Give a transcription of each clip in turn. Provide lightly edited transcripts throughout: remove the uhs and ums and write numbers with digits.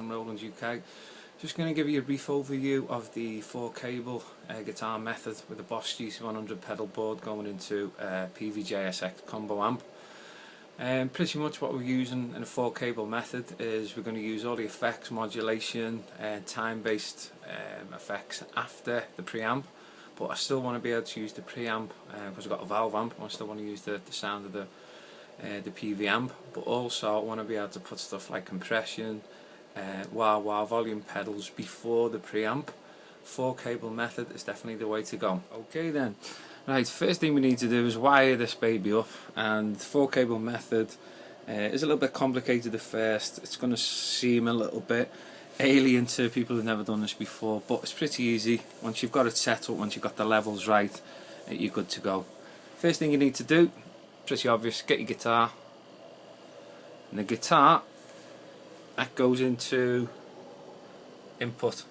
from Roland UK. Just going to give you a brief overview of the 4-cable guitar method with the Boss GT100 pedal board going into PVJ-SX combo amp. Pretty much what we're using in a 4-cable method is we're going to use all the effects, modulation, time-based effects after the preamp, but I still want to be able to use the preamp because I've got a valve amp. I still want to use the sound of the PV amp, but also I want to be able to put stuff like compression, wah-wah, volume pedals before the preamp. 4-cable method is definitely the way to go. Okay then, right, first thing we need to do is wire this baby up, and 4-cable method is a little bit complicated at first. It's going to seem a little bit alien to people who've never done this before, but it's pretty easy. Once you've got it set up, once you've got the levels right, you're good to go. First thing you need to do, pretty obvious, get your guitar, and the guitar that goes into input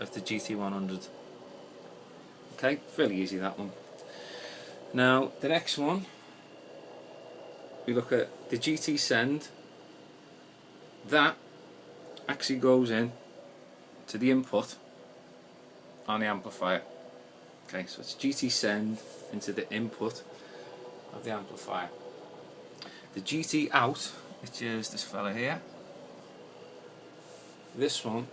of the GT100. Okay, fairly easy that one. Now the next one, we look at the GT send. That actually goes in to the input on the amplifier. Okay, so it's GT send into the input of the amplifier. The GT out, which is this fella here, this one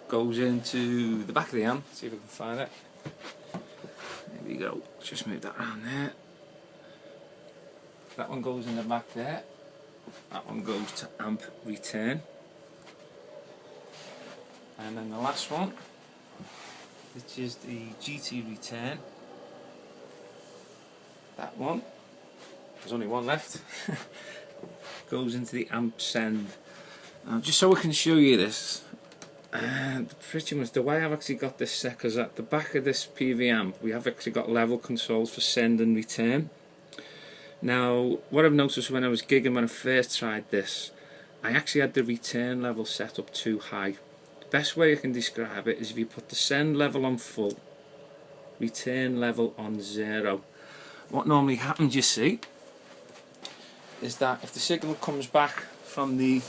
goes into the back of the amp. Let's see if we can find it. There we go. Just move that around there. That one goes in the back there. That one goes to amp return. And then the last one, which is the GT return. That one, there's only one left, goes into the amp send. Now, just so I can show you this, and pretty much the way I've actually got this set, because at the back of this PV amp we have actually got level controls for send and return. Now what I've noticed when I was gigging, when I first tried this, I actually had the return level set up too high. The best way I can describe it is if you put the send level on full, return level on 0. What normally happens, you see, is that if the signal comes back from the,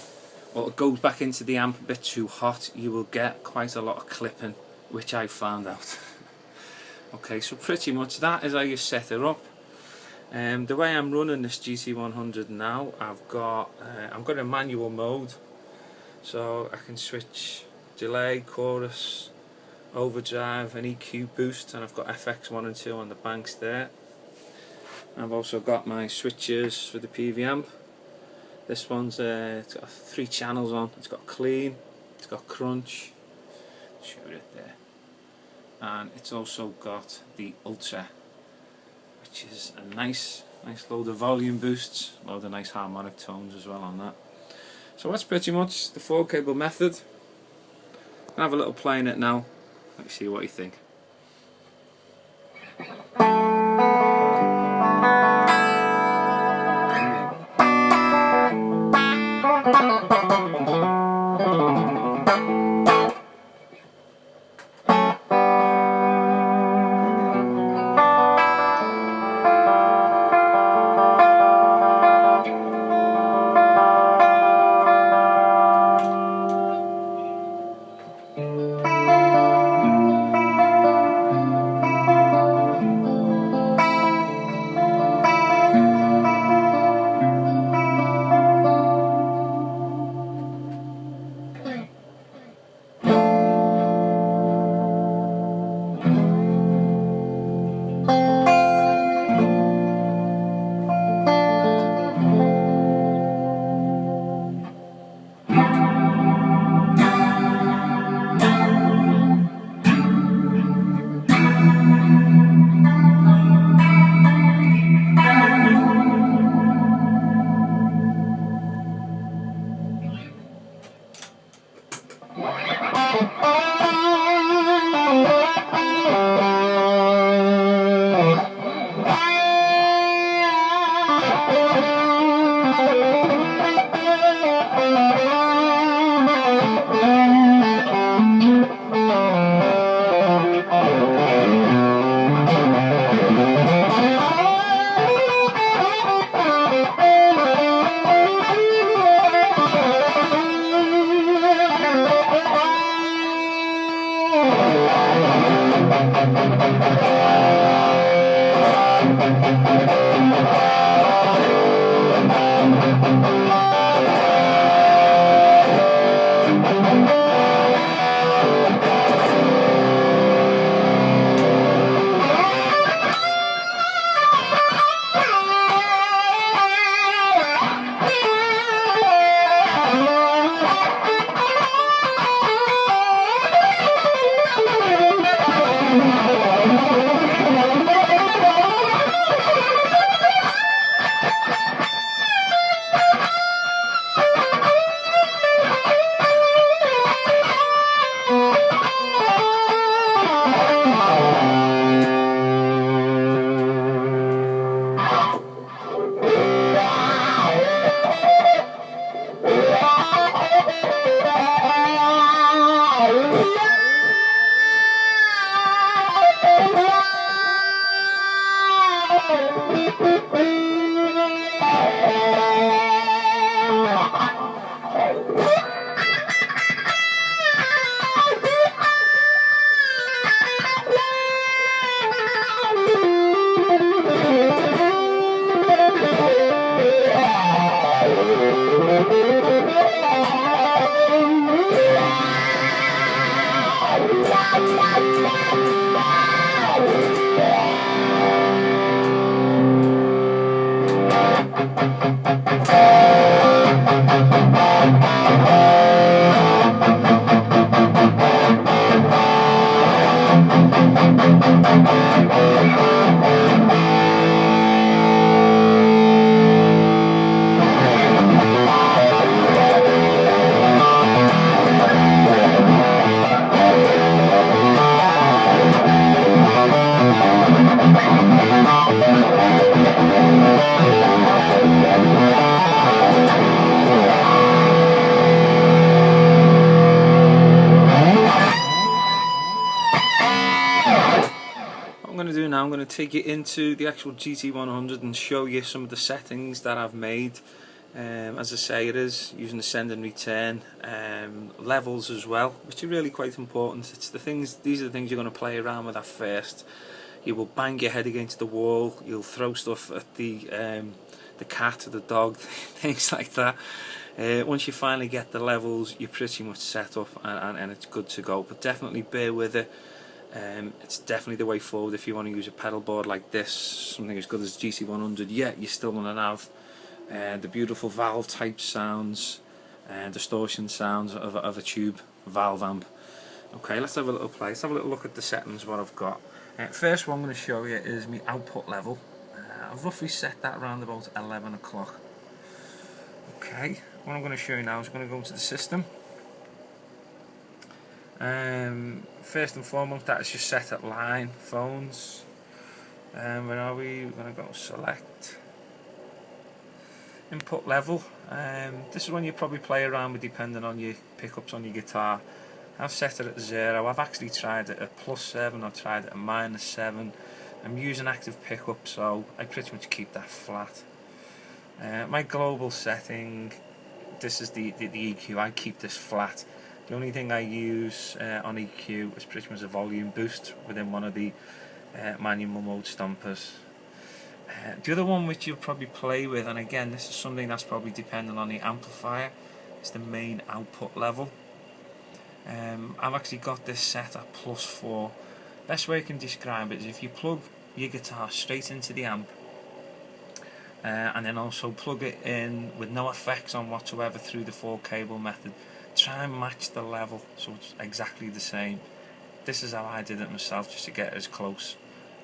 or it goes back into the amp a bit too hot, you will get quite a lot of clipping, which I found out. Okay, so pretty much that is how you set it up. The way I'm running this GT100 now, I've got a manual mode, so I can switch delay, chorus, overdrive, and EQ boost, and I've got FX1 and 2 on the banks there. I've also got my switches for the PV amp. This one's it's got 3 channels on. It's got clean, it's got crunch, show it there, and it's also got the ultra, which is a nice load of volume boosts, load of nice harmonic tones as well on that. So that's pretty much the 4-cable method. I'll have a little play in it now. Let's see what you think. I'm going to take you into the actual GT100 and show you some of the settings that I've made. As I say, it is using the send and return levels as well, which are really quite important. These are the things you're going to play around with at first. You will bang your head against the wall, you'll throw stuff at the cat or the dog, things like that. Once you finally get the levels, you're pretty much set up and it's good to go, but definitely bear with it. It's definitely the way forward if you want to use a pedal board like this, something as good as GT100, yet you're still going to have the beautiful valve type sounds and distortion sounds of a tube valve amp. Okay, let's have a little play. Let's have a little look at the settings, what I've got. First one I'm going to show you is my output level. I've roughly set that around about 11 o'clock. Okay, what I'm going to show you now is I'm going to go into the system. First and foremost, that is just set at line, phones. Where are we? We're going to go select. Input level. This is one you probably play around with depending on your pickups on your guitar. I've set it at 0. I've actually tried it at +7. I've tried it at -7. I'm using active pickup, so I pretty much keep that flat. My global setting, this is the EQ. I keep this flat. The only thing I use on EQ is pretty much a volume boost within one of the manual mode stompers. The other one which you'll probably play with, and again this is something that's probably dependent on the amplifier, is the main output level. I've actually got this set at +4. Best way I can describe it is if you plug your guitar straight into the amp and then also plug it in with no effects on whatsoever through the 4-cable method, try and match the level so it's exactly the same. This is how I did it myself, just to get as close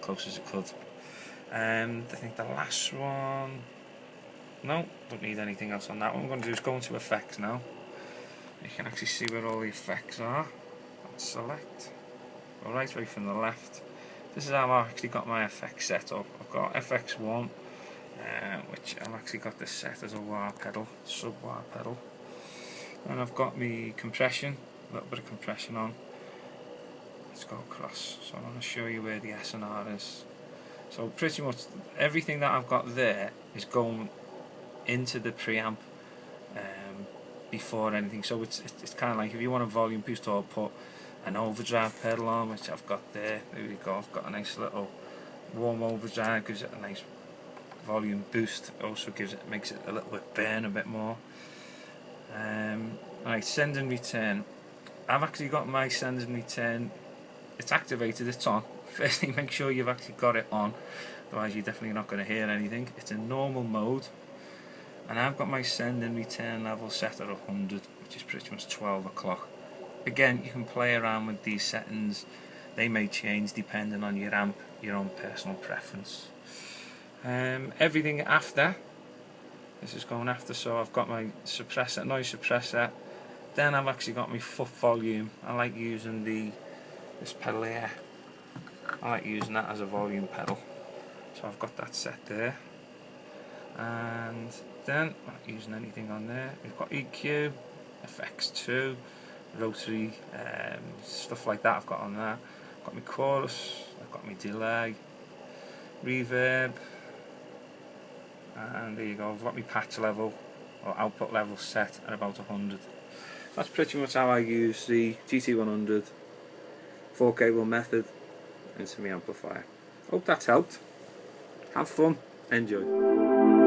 as it could. I think the last one, no, don't need anything else on that one. What I'm going to do is go into effects now. You can actually see where all the effects are. Let's select, go right way from the left. This is how I've actually got my effects set up. I've got FX1, which I've actually got this set as a wah pedal, sub-wah pedal. And I've got my compression, a little bit of compression on. Let's go across. So I'm going to show you where the SNR is. So pretty much everything that I've got there is going into the preamp before anything. So it's kind of like if you want a volume boost output, an overdrive pedal on, which I've got there. There we go, I've got a nice little warm overdrive, gives it a nice volume boost, also makes it a little bit burn a bit more. Right, send and return. I've actually got my send and return, it's activated, it's on. Firstly, make sure you've actually got it on, otherwise you're definitely not going to hear anything. It's in normal mode, and I've got my send and return level set at 100, which is pretty much 12 o'clock. Again, you can play around with these settings, they may change depending on your amp, your own personal preference. Everything after, this is going after, so I've got my suppressor, noise suppressor, then I've actually got my foot volume. I like using this pedal here, I like using that as a volume pedal, so I've got that set there. And then, I'm not using anything on there, we've got EQ, FX2, rotary, stuff like that I've got on there. I've got my chorus, I've got my delay, reverb, and there you go, I've got my patch level or output level set at about 100. That's pretty much how I use the GT100 4 cable method into my amplifier. Hope that's helped. Have fun, enjoy.